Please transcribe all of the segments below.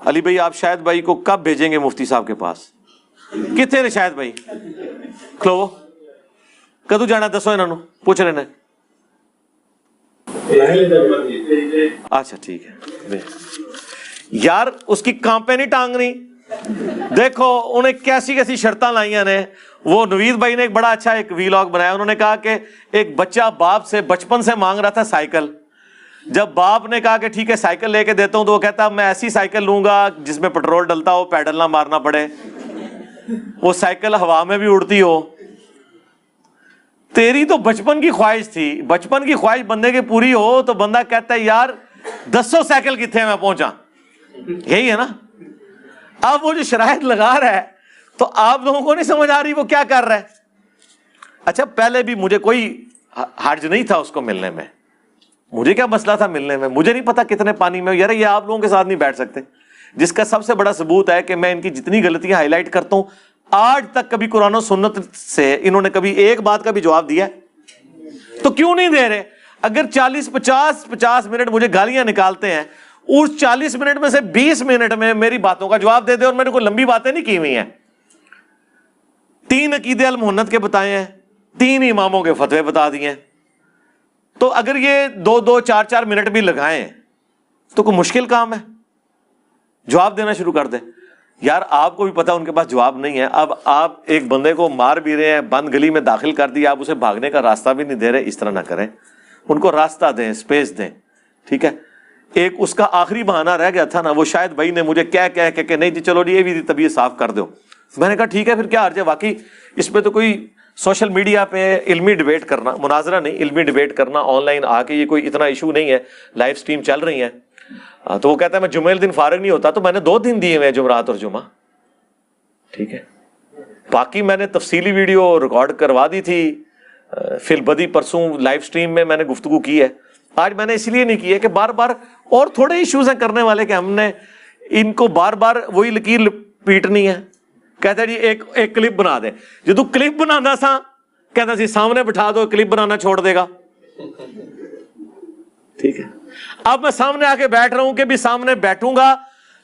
علی بھائی آپ شاہد بھائی کو کب بھیجیں گے مفتی صاحب کے پاس؟ کتنے نے شاہد بھائی کھلو کدو جانا دسو انہوں پوچھ رہے ہیں. اچھا ٹھیک ہے یار اس کی کانپیں نہیں ٹانگنی. دیکھو انہیں کیسی کیسی شرطاں لائیاں نے. وہ نوید بھائی نے ایک بڑا اچھا ایک ویلاگ بنایا. انہوں نے کہا کہ ایک بچہ باپ سے بچپن سے مانگ رہا تھا سائیکل. جب باپ نے کہا کہ ٹھیک ہے سائیکل لے کے دیتا ہوں تو وہ کہتا میں ایسی سائیکل لوں گا جس میں پیٹرول ڈلتا ہو, پیڈل نہ مارنا پڑے, وہ سائیکل ہوا میں بھی اڑتی ہو. تیری تو بچپن کی خواہش تھی, بچپن کی خواہش بندے کی پوری ہو تو بندہ کہتا ہے یار 200 سائیکل کتنے میں پہنچا. یہی ہے نا. اب وہ جو شرائط لگا رہا ہے تو آپ لوگوں کو نہیں سمجھ آ رہی وہ کیا کر رہا ہے. اچھا پہلے بھی مجھے کوئی حرج نہیں تھا اس کو ملنے میں, مجھے کیا مسئلہ تھا ملنے میں, مجھے نہیں پتا کتنے پانی میں. یار یہ آپ لوگوں کے ساتھ نہیں بیٹھ سکتے, جس کا سب سے بڑا ثبوت ہے کہ میں ان کی جتنی غلطیاں ہائی لائٹ کرتا ہوں آج تک کبھی قرآن و سنت سے انہوں نے کبھی ایک بات کا بھی جواب دیا تو کیوں نہیں دے رہے؟ اگر 50 منٹ مجھے گالیاں نکالتے ہیں, اس 40 منٹ میں سے 20 منٹ میں میری باتوں کا جواب دے دے. اور میں نے کوئی لمبی باتیں نہیں کی ہوئی ہیں. 3 عقیدے المحنت کے بتائے ہیں, 3 اماموں کے فتوے بتا دیے ہیں. تو اگر یہ 2 4 منٹ بھی لگائیں تو کوئی مشکل کام ہے؟ جواب دینا شروع کر دیں. یار آپ کو بھی پتا ان کے پاس جواب نہیں ہے. اب آپ ایک بندے کو مار بھی رہے ہیں, بند گلی میں داخل کر دیا, آپ اسے بھاگنے کا راستہ بھی نہیں دے رہے. اس طرح نہ کریں, ان کو راستہ دیں, اسپیس دیں. ٹھیک ہے. ایک اس کا آخری بہانہ رہ گیا تھا نا, وہ شاید بھائی نے مجھے کہہ کہ نہیں جی چلو جی یہ بھی طبیعت صاف کر دو. میں نے کہا ٹھیک ہے پھر کیا حرج ہے. واقعی اس پہ تو کوئی سوشل میڈیا پہ علمی ڈیبیٹ کرنا, مناظرہ نہیں علمی ڈیبیٹ کرنا آن لائن آ کے یہ کوئی اتنا ایشو نہیں ہے. لائیو سٹریم چل رہی ہے. تو وہ کہتا ہے میں جمعے دن فارغ نہیں ہوتا, تو میں نے 2 دن دیے ہوئے جمعرات اور جمعہ. ٹھیک ہے. باقی میں نے تفصیلی ویڈیو ریکارڈ کروا دی تھی فی البدی پرسوں لائیو سٹریم میں نے گفتگو کی ہے. آج میں نے اس لیے نہیں کی ہے کہ بار بار اور تھوڑے ایشوز ہیں کرنے والے کہ ہم نے ان کو بار بار وہی لکیر پیٹنی ہے. کہتا ہے جی ایک کلپ بنا دے. جدو کلپ بنانا سا کہتا سی سامنے بٹھا دو, کلپ بنانا چھوڑ دے گا. ٹھیک ہے. اب میں سامنے آ کے بیٹھ رہا ہوں کہ بھی سامنے بیٹھوں گا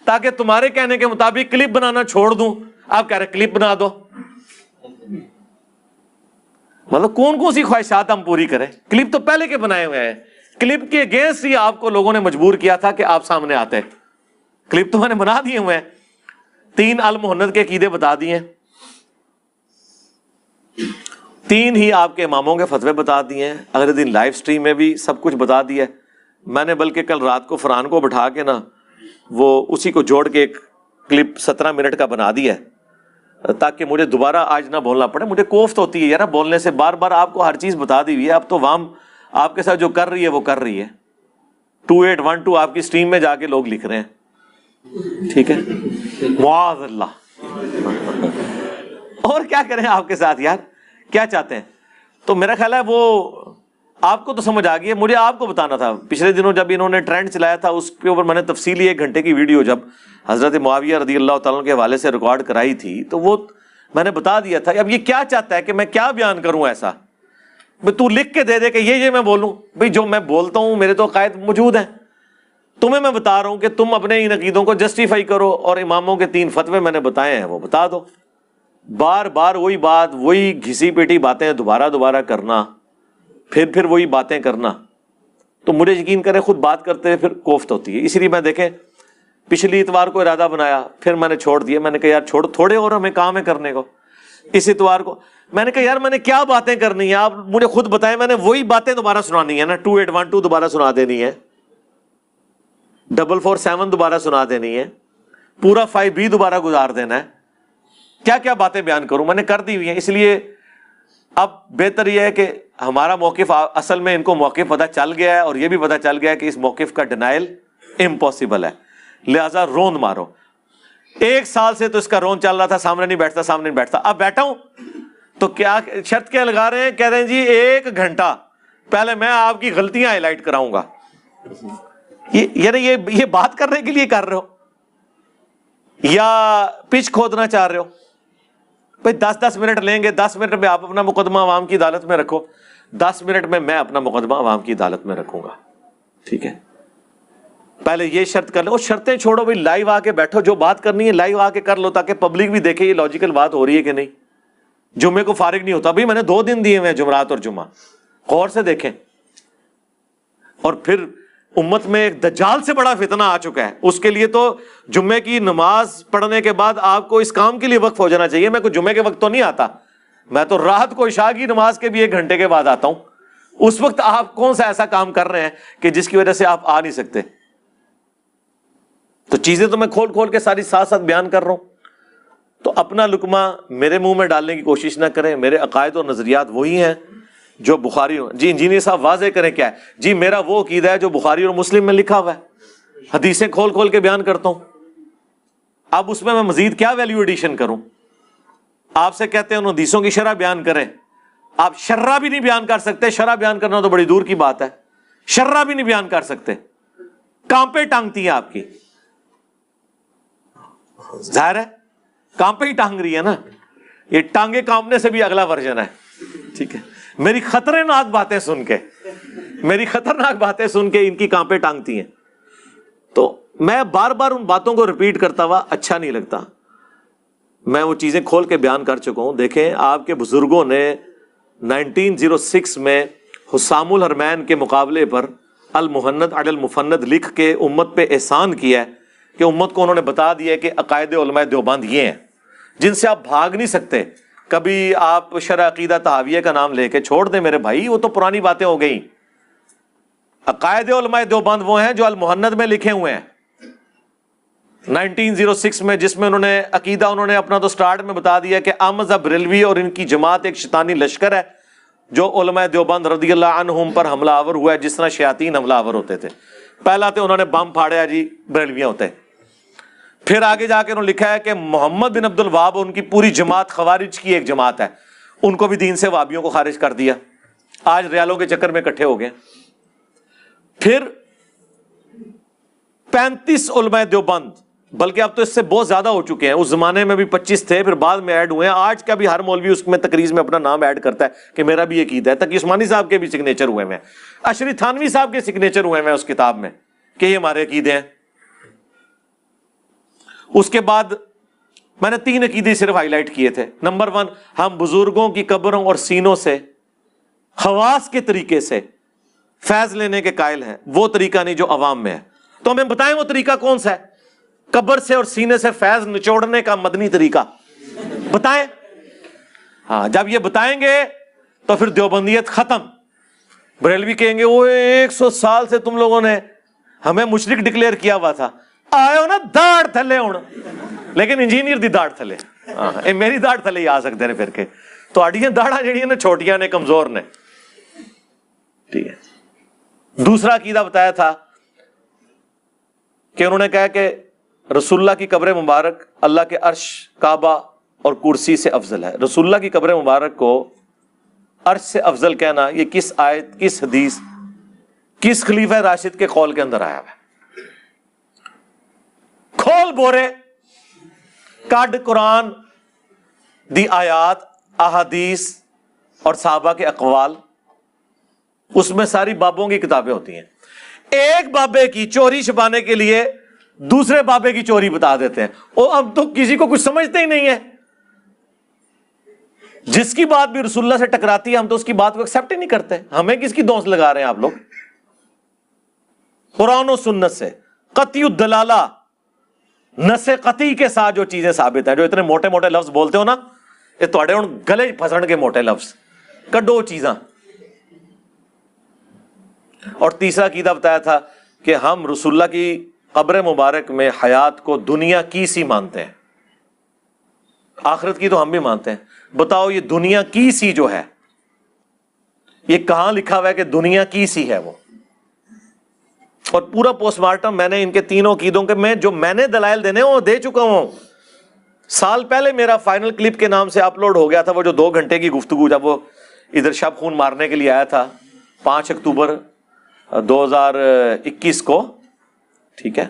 تاکہ تمہارے کہنے کے مطابق کلپ بنانا چھوڑ دوں. آپ کہہ رہے کلپ بنا دو. مطلب کون سی خواہشات ہم پوری کریں؟ کلپ تو پہلے کے بنائے ہوئے ہیں. کلپ کے اگینسٹ ہی آپ کو لوگوں نے مجبور کیا تھا کہ آپ سامنے آتے. کلپ تو میں نے بنا دیے ہوئے ہیں. 3 المحنت کے عقیدے بتا دیے, 3 ہی آپ کے اماموں کے فتوے بتا دیے ہیں. اگلے دن لائیو سٹریم میں بھی سب کچھ بتا دیا. میں نے بلکہ کل رات کو فرحان کو بٹھا کے نا وہ اسی کو جوڑ کے ایک کلپ 17 منٹ کا بنا دیا ہے تاکہ مجھے دوبارہ آج نہ بولنا پڑے. مجھے کوفت ہوتی ہے یار بولنے سے, بار بار آپ کو ہر چیز بتا دی ہوئی ہے. اب تو وام آپ کے ساتھ جو کر رہی ہے وہ کر رہی ہے. 2812 آپ کی سٹریم میں جا کے لوگ لکھ رہے ہیں. ٹھیک ہے. معاذ اللہ. اور کیا کریں آپ کے ساتھ یار, کیا چاہتے ہیں؟ تو میرا خیال ہے وہ آپ کو تو سمجھ آ گئی ہے. مجھے آپ کو بتانا تھا پچھلے دنوں جب انہوں نے ٹرینڈ چلایا تھا اس کے اوپر میں نے تفصیلی 1 گھنٹے کی ویڈیو جب حضرت معاویہ رضی اللہ تعالیٰ کے حوالے سے ریکارڈ کرائی تھی تو وہ میں نے بتا دیا تھا. اب یہ کیا چاہتا ہے کہ میں کیا بیان کروں ایسا؟ تو لکھ کے دے کہ یہ میں بولوں. بھائی جو میں بولتا ہوں میرے تو قائد موجود ہیں. تمہیں میں بتا رہا ہوں کہ تم اپنے ان عقیدوں کو جسٹیفائی کرو, اور اماموں کے 3 فتوے میں نے بتائے ہیں وہ بتا دو. بار بار وہی بات, وہی گھسی پیٹی باتیں دوبارہ کرنا, پھر وہی باتیں کرنا, تو مجھے یقین کریں خود بات کرتے ہوئے پھر کوفت ہوتی ہے. اسی لیے میں دیکھیں پچھلی اتوار کو ارادہ بنایا, پھر میں نے چھوڑ دیا. میں نے کہا یار چھوڑ, تھوڑے اور ہمیں کام ہے کرنے کو. اس اتوار کو میں نے کہا یار میں نے کیا باتیں کرنی ہیں, آپ مجھے خود بتائیں. میں نے وہی باتیں دوبارہ سنانی ہے نا, 2812 دوبارہ سنا دینی ہے, 447 دوبارہ سنا دینی ہے, پورا 5B دوبارہ گزار دینا ہے. کیا کیا باتیں بیان کروں, میں نے کر دی ہوئی ہیں. اس لیے اب بہتر یہ ہے کہ ہمارا موقف, اصل میں ان کو موقف پتہ چل گیا ہے اور یہ بھی پتہ چل گیا ہے کہ اس موقف کا ڈینائل امپاسبل ہے, لہذا روند مارو. 1 سال سے تو اس کا رون چل رہا تھا, سامنے نہیں بیٹھتا. اب بیٹھا ہوں تو کیا شرط کیا لگا رہے ہیں, کہہ رہے ہیں جی 1 گھنٹہ پہلے میں آپ کی غلطیاں ہائی لائٹ کراؤں گا. یعنی یہ بات کرنے کے لیے کر رہے ہو یا پچ کھودنا چاہ رہے ہو؟ بھائی 10 منٹ لیں گے, 10 منٹ میں آپ اپنا مقدمہ عوام کی عدالت میں رکھو, 10 منٹ میں اپنا مقدمہ عوام کی عدالت میں رکھوں گا. ٹھیک ہے. پہلے یہ شرط کر لیں. وہ شرطیں چھوڑو بھائی, لائیو آ کے بیٹھو, جو بات کرنی ہے لائیو آ کے کر لو تاکہ پبلک بھی دیکھے یہ لاجیکل بات ہو رہی ہے کہ نہیں. جمعے کو فارغ نہیں ہوتا, بھائی میں نے 2 دن دیے ہوئے ہیں, جمعرات اور جمعہ, غور سے دیکھیں. اور پھر امت میں ایک دجال سے بڑا فتنہ آ چکا ہے, اس کے لیے تو جمعے کی نماز پڑھنے کے بعد آپ کو اس کام کے لیے وقف ہو جانا چاہیے. میں کوئی جمعے کے وقت تو نہیں آتا, میں تو رات کو عشاء کی نماز کے بھی 1 گھنٹے کے بعد آتا ہوں. اس وقت آپ کون سا ایسا کام کر رہے ہیں کہ جس کی وجہ سے آپ آ نہیں سکتے؟ تو چیزیں تو میں کھول کھول کے ساری ساتھ ساتھ بیان کر رہا ہوں. تو اپنا لقمہ میرے منہ میں ڈالنے کی کوشش نہ کریں. میرے عقائد اور نظریات وہی ہیں جو بخاری ہو. جی انجینئر صاحب واضح کریں کیا ہے. جی میرا وہ عقیدہ ہے جو بخاری اور مسلم میں لکھا ہوا ہے, حدیثیں کھول کھول کے بیان کرتا ہوں. اب اس میں مزید کیا ویلیو ایڈیشن کروں؟ آپ سے کہتے ہیں ان حدیثوں کی شرح بیان کریں, آپ شرح بھی نہیں بیان کر سکتے. شرح بیان کرنا تو بڑی دور کی بات ہے, شرح بھی نہیں بیان کر سکتے. کانپے ٹانگتی ہے آپ کی, ظاہر ہے کانپے ہی ٹانگ رہی ہے نا. یہ ٹانگے کانپنے سے بھی اگلا ورژن ہے. ٹھیک ہے, میری خطرناک باتیں سن کے, میری خطرناک باتیں سن کے ان کی کانپے ٹانگتی ہیں. تو میں بار بار ان باتوں کو ریپیٹ کرتا ہوا اچھا نہیں لگتا. میں وہ چیزیں کھول کے بیان کر چکا ہوں. دیکھیں آپ کے بزرگوں نے 1906 میں حسام الحرمین کے مقابلے پر المہند علی المفند لکھ کے امت پہ احسان کیا ہے کہ امت کو انہوں نے بتا دیا کہ عقائد علماء دیوبند یہ ہیں جن سے آپ بھاگ نہیں سکتے. کبھی آپ شرح عقیدہ طحاویہ کا نام لے کے چھوڑ دیں میرے بھائی, وہ تو پرانی باتیں ہو گئیں. عقائد علماء دیوبند وہ ہیں جو المہند میں لکھے ہوئے ہیں 1906 میں, جس میں انہوں نے عقیدہ انہوں نے اپنا تو سٹارٹ میں بتا دیا کہ احمد بریلوی اور ان کی جماعت ایک شیطانی لشکر ہے جو علماء دیوبند رضی اللہ عنہم پر حملہ آور ہوا ہے جس طرح شیاطین حملہ آور ہوتے تھے. پہلا تو انہوں نے بم پھاڑیا جی بریلویاں ہوتے ہیں. پھر آگے جا کے انہوں نے لکھا ہے کہ محمد بن عبد الوہاب ان کی پوری جماعت خوارج کی ایک جماعت ہے, ان کو بھی دین سے وہابیوں کو خارج کر دیا. آج ریالوں کے چکر میں اکٹھے ہو گئے. پھر 35 علماء دیوبند, بلکہ اب تو اس سے بہت زیادہ ہو چکے ہیں, اس زمانے میں بھی 25 تھے, پھر بعد میں ایڈ ہوئے ہیں. آج کا بھی ہر مولوی اس میں تقریر میں اپنا نام ایڈ کرتا ہے کہ میرا بھی عقیدہ ہے. تقی عثمانی صاحب کے بھی سگنیچر ہوئے ہیں, اشری تھانوی صاحب کے سگنیچر ہوئے ہیں اس کتاب میں کہ یہ ہمارے عقیدے ہیں. اس کے بعد میں نے 3 عقیدے صرف ہائی لائٹ کیے تھے. نمبر 1, ہم بزرگوں کی قبروں اور سینوں سے خواص کے طریقے سے فیض لینے کے قائل ہیں, وہ طریقہ نہیں جو عوام میں ہے. تو ہمیں بتائیں وہ طریقہ کون سا ہے, قبر سے اور سینے سے فیض نچوڑنے کا مدنی طریقہ بتائیں. ہاں, جب یہ بتائیں گے تو پھر دیوبندیت ختم. بریلوی کہیں گے وہ 100 سال سے تم لوگوں نے ہمیں مشرک ڈکلیئر کیا ہوا تھا, آئے ہو نا داڑ تھلے ہوں, لیکن انجینئر دی داڑ تھلے. ہاں, میری داڑ تھلے ہی آ سکتے ہیں پھر کے, تو اڈیاں داڑاں جڑیاں نے چھوٹیاں نے کمزور نے. ٹھیک ہے. دوسرا عقیدہ بتایا تھا کہ انہوں نے کہا کہ رسول اللہ کی قبر مبارک اللہ کے عرش, کعبہ اور کرسی سے افضل ہے. رسول اللہ کی قبر مبارک کو عرش سے افضل کہنا یہ کس آیت, کس حدیث, کس خلیفہ راشد کے قول کے اندر آیا ہے؟ کھول بورے کڈ قرآن دی آیات, احادیث اور صحابہ کے اقوال, اس میں ساری بابوں کی کتابیں ہوتی ہیں. ایک بابے کی چوری چھپانے کے لیے دوسرے بابے کی چوری بتا دیتے ہیں. اور اب تو کسی کو کچھ سمجھتے ہی نہیں ہے. جس کی بات بھی رسول اللہ سے ٹکراتی ہے ہم تو اس کی بات کو ایکسپٹ ہی نہیں کرتے. ہمیں کس کی دوست لگا رہے ہیں آپ لوگ؟ قرآن و سنت سے قطعی الدلالہ, نس قطعی کے ساتھ جو چیزیں ثابت ہیں. جو اتنے موٹے موٹے لفظ بولتے ہو نا, یہ تھوڑے ہوں گلے پھسڑ کے موٹے لفظ, کڈو چیزاں. اور تیسرا عقیدہ بتایا تھا کہ ہم رسول اللہ کی قبر مبارک میں حیات کو دنیا کی سی مانتے ہیں, آخرت کی تو ہم بھی مانتے ہیں. بتاؤ یہ دنیا کی سی جو ہے یہ کہاں لکھا ہوا ہے کہ دنیا کی سی ہے وہ؟ اور پورا پوسٹ مارٹم میں نے ان کے تینوں عقیدوں کے میں نے دلائل دینے وہ دے چکا ہوں. سال پہلے میرا فائنل کلپ کے نام سے اپلوڈ ہو گیا تھا, وہ جو 2 گھنٹے کی گفتگو, جب وہ ادھر شب خون مارنے کے لیے آیا تھا 5 اکتوبر 2021 کو. ٹھیک ہے,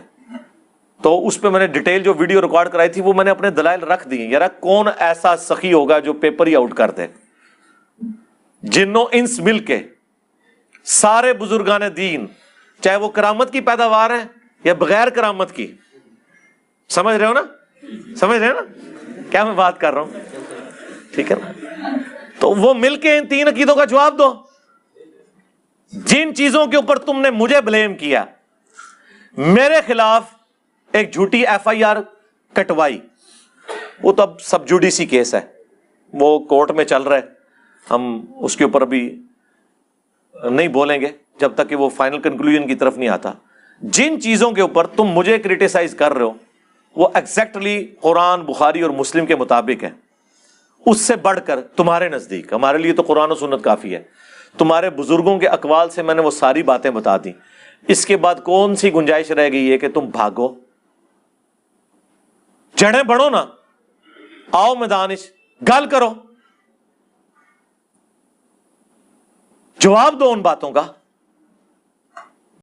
تو اس پہ میں نے ڈیٹیل جو ویڈیو ریکارڈ کرائی تھی وہ میں نے اپنے دلائل رکھ دی. یار کون ایسا سخی ہوگا جو پیپر ہی آؤٹ کر دے؟ جنوں انس مل کے سارے بزرگان دین, چاہے وہ کرامت کی پیداوار ہیں یا بغیر کرامت کی؟ سمجھ رہے ہو نا؟ سمجھ رہے ہو نا کیا میں بات کر رہا ہوں؟ ٹھیک ہے نا؟ تو وہ مل کے ان 3 عقیدوں کا جواب دو. جن چیزوں کے اوپر تم نے مجھے بلیم کیا، میرے خلاف ایک جھوٹی FIR کٹوائی، وہ تو اب سب جوڈیسی کیس ہے، وہ کورٹ میں چل رہا ہے، ہم اس کے اوپر ابھی نہیں بولیں گے جب تک کہ وہ فائنل کنکلوژن کی طرف نہیں آتا. جن چیزوں کے اوپر تم مجھے کرٹیسائز کر رہے ہو وہ ایگزیکٹلی قرآن، بخاری اور مسلم کے مطابق ہے. اس سے بڑھ کر تمہارے نزدیک، ہمارے لیے تو قرآن و سنت کافی ہے، تمہارے بزرگوں کے اقوال سے میں نے وہ ساری باتیں بتا دی. اس کے بعد کون سی گنجائش رہ گئی ہے کہ تم بھاگو؟ جڑیں بڑھو نا، آؤ میدانش، گل کرو، جواب دو ان باتوں کا.